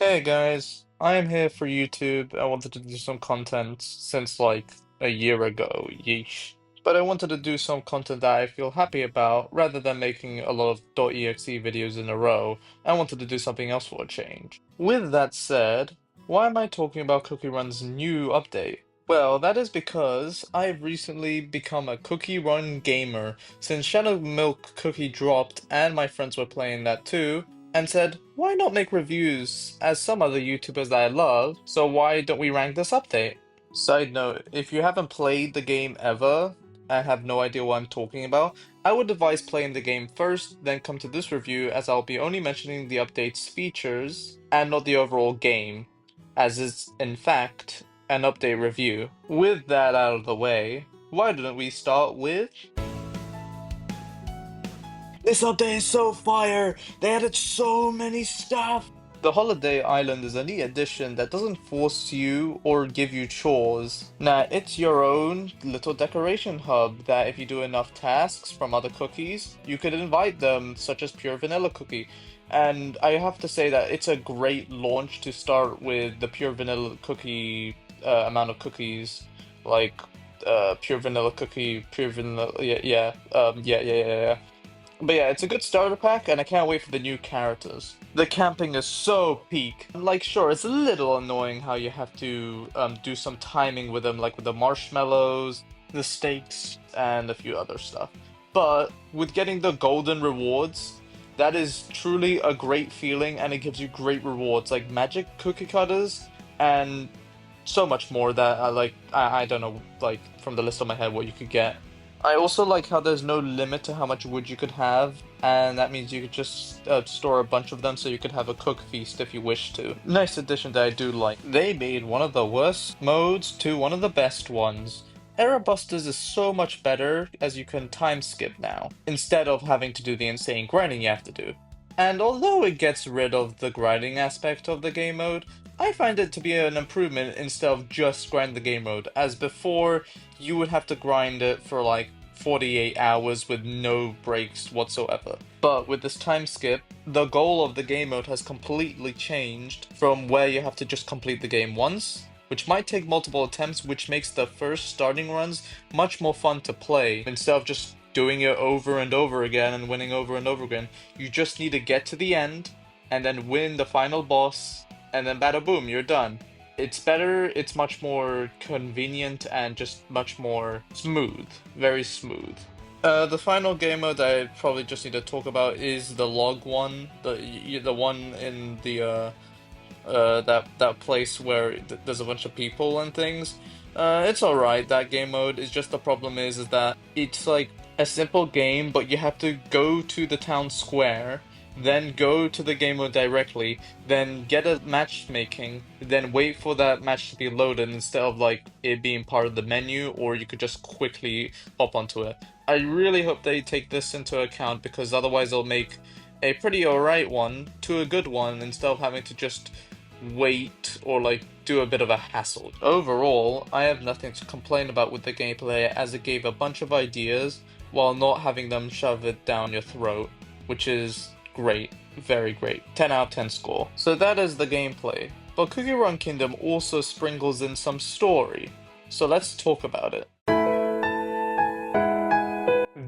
Hey guys, I am here for YouTube. I wanted to do some content since like a year ago, yeesh. But I wanted to do some content that I feel happy about rather than making a lot of .exe videos in a row. I wanted to do something else for a change. With that said, why am I talking about Cookie Run's new update? Well, that is because I've recently become a Cookie Run gamer since Shadow Milk Cookie dropped and my friends were playing that too and said, why not make reviews as some other YouTubers that I love, so why don't we rank this update? Side note, if you haven't played the game ever and have no idea what I'm talking about, I would advise playing the game first, then come to this review as I'll be only mentioning the update's features and not the overall game, as is in fact an update review. With that out of the way, why don't we start with this update is so fire! They added so many stuff! The Holiday Island is a neat addition that doesn't force you or give you chores. Nah, it's your own little decoration hub that if you do enough tasks from other cookies, you could invite them, such as Pure Vanilla Cookie. And I have to say that it's a great launch to start with the Pure Vanilla Cookie amount of cookies. Like, Pure Vanilla Cookie, Pure Vanilla, yeah. But yeah, it's a good starter pack, and I can't wait for the new characters. The camping is so peak. Like, sure, it's a little annoying how you have to do some timing with them, like with the marshmallows, the steaks, and a few other stuff. But with getting the golden rewards, that is truly a great feeling, and it gives you great rewards, like magic cookie cutters, and so much more that I like. I don't know, like, from the list on my head what you could get. I also like how there's no limit to how much wood you could have, and that means you could just store a bunch of them so you could have a cook feast if you wish to. Nice addition that I do like. They made one of the worst modes to one of the best ones. Error Busters is so much better as you can time skip now, instead of having to do the insane grinding you have to do. And although it gets rid of the grinding aspect of the game mode, I find it to be an improvement instead of just grind the game mode, as before you would have to grind it for like 48 hours with no breaks whatsoever. But with this time skip, the goal of the game mode has completely changed from where you have to just complete the game once, which might take multiple attempts, which makes the first starting runs much more fun to play instead of just doing it over and over again and winning over and over again. You just need to get to the end and then win the final boss, and then bada boom, you're done. It's better, it's much more convenient, and just much more smooth. Very smooth. The final game mode that I probably just need to talk about is the log one, the one in the that place where there's a bunch of people and things. It's alright. That game mode is just the problem is that it's like a simple game, but you have to go to the town square, then go to the game mode directly, then get a matchmaking, then wait for that match to be loaded instead of like it being part of the menu, or you could just quickly hop onto it. I really hope they take this into account because otherwise it'll make a pretty alright one to a good one instead of having to just wait or like do a bit of a hassle. Overall, I have nothing to complain about with the gameplay as it gave a bunch of ideas while not having them shove it down your throat, which is great, very great. 10 out of 10 score. So that is the gameplay. But Cookie Run Kingdom also sprinkles in some story. So let's talk about it.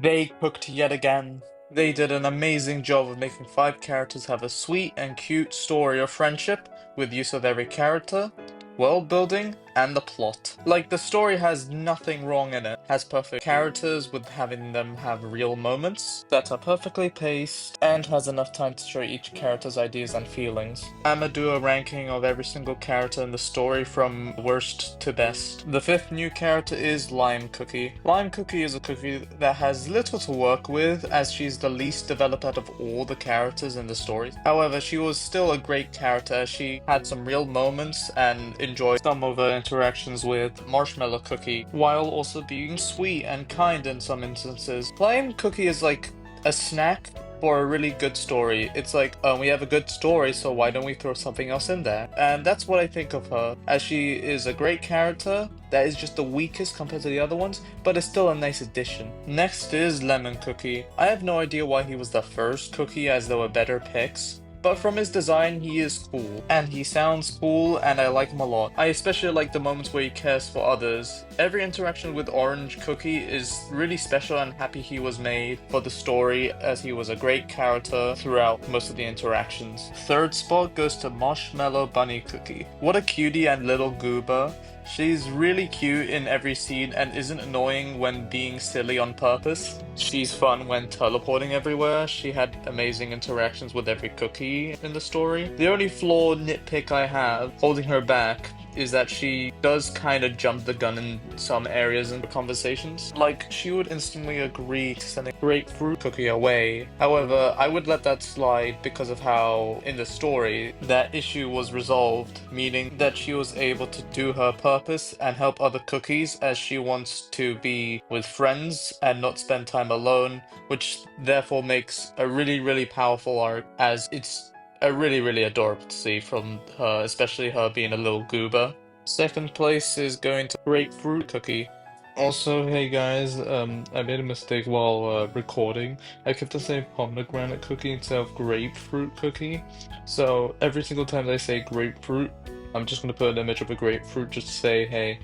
They cooked yet again. They did an amazing job of making 5 characters have a sweet and cute story of friendship with use of every character, world building, and the plot. Like, the story has nothing wrong in it. Has perfect characters with having them have real moments that are perfectly paced and has enough time to show each character's ideas and feelings. I'ma do a ranking of every single character in the story from worst to best. The 5th new character is Lime Cookie. Lime Cookie is a cookie that has little to work with as she's the least developed out of all the characters in the story. However, she was still a great character as she had some real moments and enjoyed some of her interactions with Marshmallow Cookie, while also being sweet and kind in some instances. Lime Cookie is like a snack for a really good story. It's like, we have a good story, so why don't we throw something else in there? And that's what I think of her, as she is a great character that is just the weakest compared to the other ones, but is still a nice addition. Next is Lemon Cookie. I have no idea why he was the first cookie as there were better picks, but from his design, he is cool, and he sounds cool, and I like him a lot. I especially like the moments where he cares for others. Every interaction with Orange Cookie is really special, and happy he was made for the story, as he was a great character throughout most of the interactions. Third spot goes to Marshmallow Bunny Cookie. What a cutie and little goober. She's really cute in every scene and isn't annoying when being silly on purpose. She's fun when teleporting everywhere. She had amazing interactions with every cookie in the story. The only flaw nitpick I have holding her back is that she does kind of jump the gun in some areas in the conversations. Like, she would instantly agree to sending grapefruit cookie away. However, I would let that slide because of how, in the story, that issue was resolved, meaning that she was able to do her purpose and help other cookies as she wants to be with friends and not spend time alone, which therefore makes a really powerful arc, as it's really adorable to see from her, especially her being a little goober. Second place is going to Grapefruit Cookie. Also, hey guys, I made a mistake while recording. I kept on saying pomegranate cookie instead of grapefruit cookie. So every single time I say grapefruit, I'm just gonna put an image of a grapefruit just to say, hey,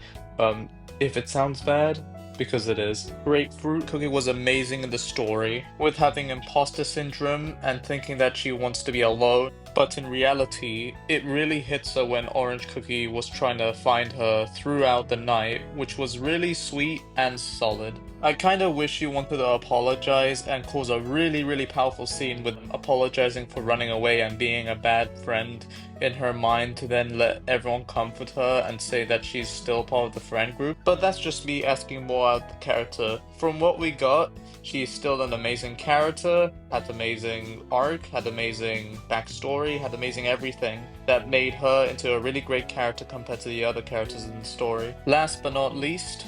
if it sounds bad, because it is. Grapefruit Cookie was amazing in the story, with having imposter syndrome and thinking that she wants to be alone, but in reality, it really hits her when Orange Cookie was trying to find her throughout the night, which was really sweet and solid. I kinda wish she wanted to apologize and cause a really powerful scene with apologizing for running away and being a bad friend in her mind to then let everyone comfort her and say that she's still part of the friend group. But that's just me asking more out of the character. From what we got, she's still an amazing character, had amazing arc, had amazing backstory, had amazing everything that made her into a really great character compared to the other characters in the story. Last but not least,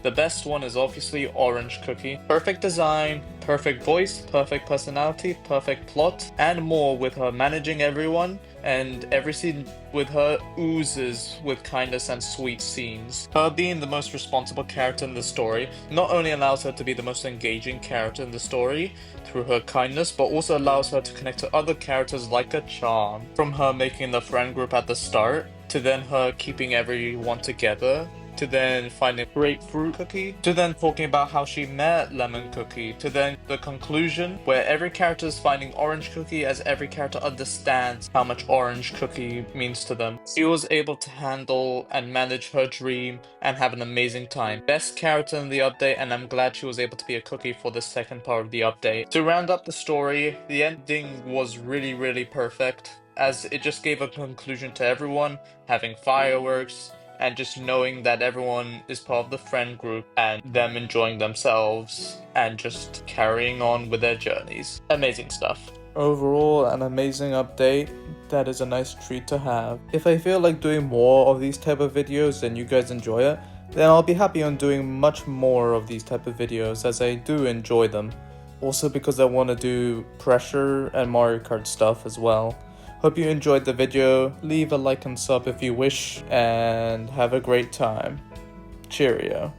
the best one is obviously Orange Cookie. Perfect design, perfect voice, perfect personality, perfect plot, and more, with her managing everyone, and every scene with her oozes with kindness and sweet scenes. Her being the most responsible character in the story not only allows her to be the most engaging character in the story through her kindness, but also allows her to connect to other characters like a charm. From her making the friend group at the start, to then her keeping everyone together, to then finding Grapefruit Cookie, to then talking about how she met Lemon Cookie, to then the conclusion where every character is finding Orange Cookie as every character understands how much Orange Cookie means to them. She was able to handle and manage her dream and have an amazing time. Best character in the update, and I'm glad she was able to be a cookie for the second part of the update. To round up the story, the ending was really perfect, as it just gave a conclusion to everyone, having fireworks, and just knowing that everyone is part of the friend group and them enjoying themselves and just carrying on with their journeys. Amazing stuff. Overall, an amazing update that is a nice treat to have. If I feel like doing more of these type of videos and you guys enjoy it, then I'll be happy on doing much more of these type of videos, as I do enjoy them. Also because I want to do Pressure and Mario Kart stuff as well. Hope you enjoyed the video. Leave a like and sub if you wish, and have a great time. Cheerio.